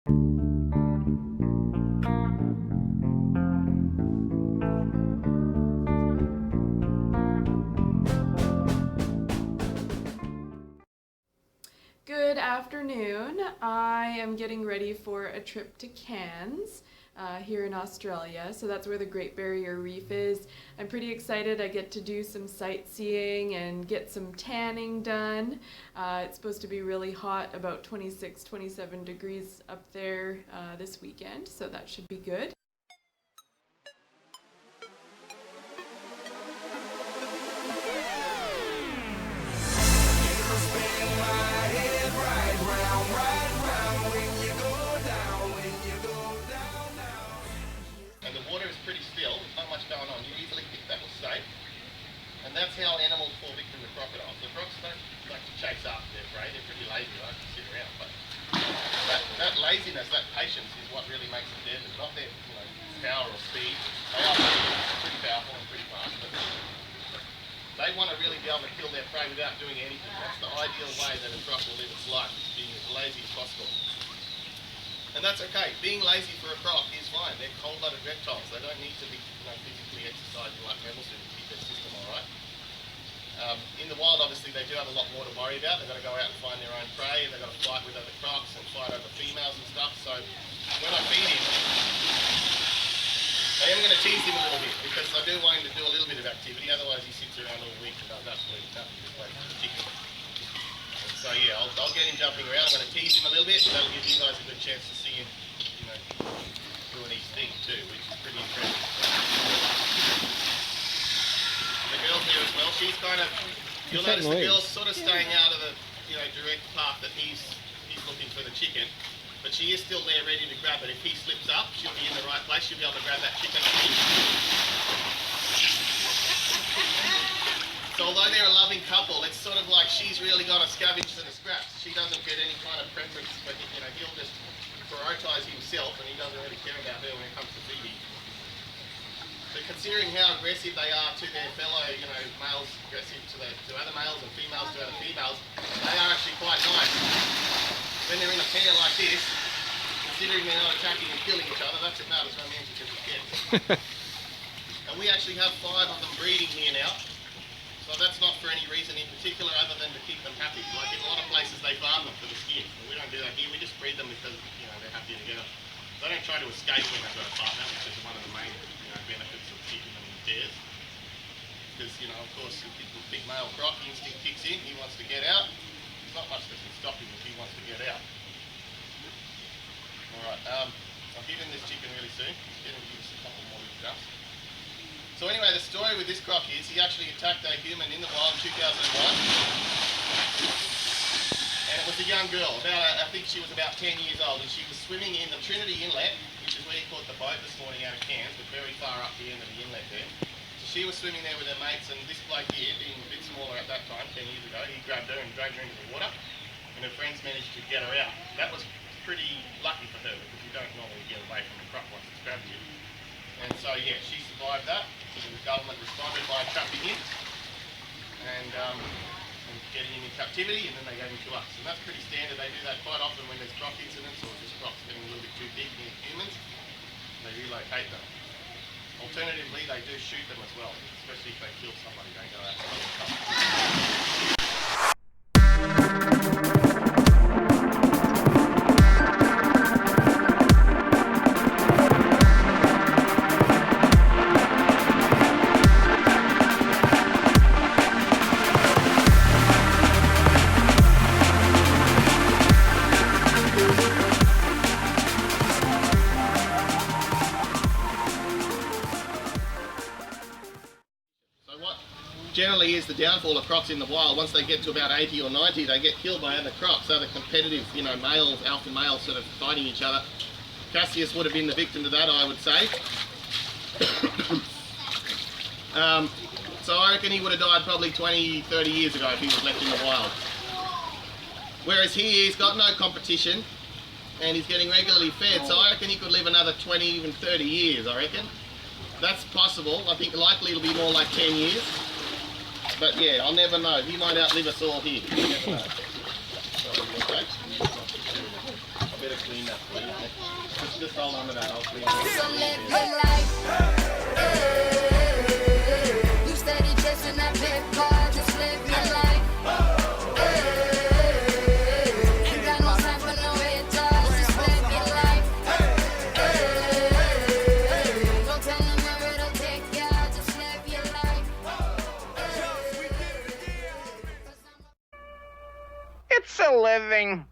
Good afternoon. I am getting ready for a trip to Cairns here in Australia. So that's where the Great Barrier Reef is. I'm pretty excited. I get to do some sightseeing and get some tanning done. It's supposed to be really hot, about 26, 27 degrees up there this weekend, so that should be good. Going on, you easily think that was safe, and that's how animals fall victim to crocodiles. The crocs don't like to chase after their prey; they're pretty lazy, they like to sit around. But that laziness, that patience, is what really makes them deadly. Not their power or speed. They are pretty powerful and pretty fast, but they want to really be able to kill their prey without doing anything. That's the ideal way that a croc will live its life, is being as lazy as possible. And that's okay. Being lazy for a croc is fine. They're cold-blooded reptiles. They don't need to be physically exercising like mammals do to keep their system alright. In the wild, obviously, they do have a lot more to worry about. They've got to go out and find their own prey. They've got to fight with other crocs and fight over females and stuff. So when I feed him, I am going to tease him a little bit because I do want him to do a little bit of activity. Otherwise, he sits around all week and does absolutely nothing, just waiting for the chicken. So yeah, I'll get him jumping around. I'm going to tease him a little bit, and that'll give you guys a good chance to see him, doing his thing too, which is pretty impressive. The girl here as well, she's kind of, you'll notice the girl's sort of staying out of the, direct path that he's looking for the chicken, but she is still there ready to grab it. If he slips up, she'll be in the right place. She'll be able to grab that chicken off him. So although they're a loving couple, it's sort of like she's really got to scavenge for the scraps. She doesn't get any kind of preference, but he'll just prioritise himself, and he doesn't really care about her when it comes to feeding. But considering how aggressive they are to their fellow, males aggressive to other males and females to other females, they are actually quite nice. When they're in a pair like this, considering they're not attacking and killing each other, that's about as romantic as it gets. And we actually have 5 of them breeding here now. So that's not for any reason in particular other than to keep them happy. Like in a lot of places they farm them for the skin. But we don't do that here, we just breed them because they're happy together. They don't try to escape when they've got a partner, which is one of the main benefits of keeping them in pairs. Because of course the big male croc instinct kicks in, he wants to get out. There's not much that can stop him if he wants to get out. Alright, I'll give him this chicken really soon. He's going to give us a couple more little jumps. So anyway, the story with this croc is he actually attacked a human in the wild in 2001. And it was a young girl, I think she was about 10 years old, and she was swimming in the Trinity Inlet, which is where he caught the boat this morning out of Cairns, but very far up the end of the inlet there. So she was swimming there with her mates, and this bloke here, being a bit smaller at that time, 10 years ago, he grabbed her and dragged her into the water, and her friends managed to get her out. That was pretty lucky for her, because you don't normally get away from a croc once it's grabbed you. And so yeah, she survived that. So the government responded by trapping him and getting him in captivity, and then they gave him to us. And that's pretty standard. They do that quite often when there's croc incidents or just crocs getting a little bit too big near humans. They relocate them. Alternatively, they do shoot them as well, especially if they kill somebody. They go out and kill them. Generally is the downfall of crocs in the wild. Once they get to about 80 or 90, they get killed by other crocs, other competitive, males, alpha males sort of fighting each other. Cassius would have been the victim to that, I would say. So I reckon he would have died probably 20, 30 years ago if he was left in the wild. Whereas here, he's got no competition and he's getting regularly fed, so I reckon he could live another 20, even 30 years, I reckon. That's possible. I think likely it'll be more like 10 years. But yeah, I'll never know. He might outlive us all here. You never know. So, okay. I better clean that, please. Just hold on to that. I'll clean So live your life. You steady chasing that big car, just live your life. Ain't got no time for no haters, just live your life. Don't tell them where it'll take ya, just live your life. It's a living.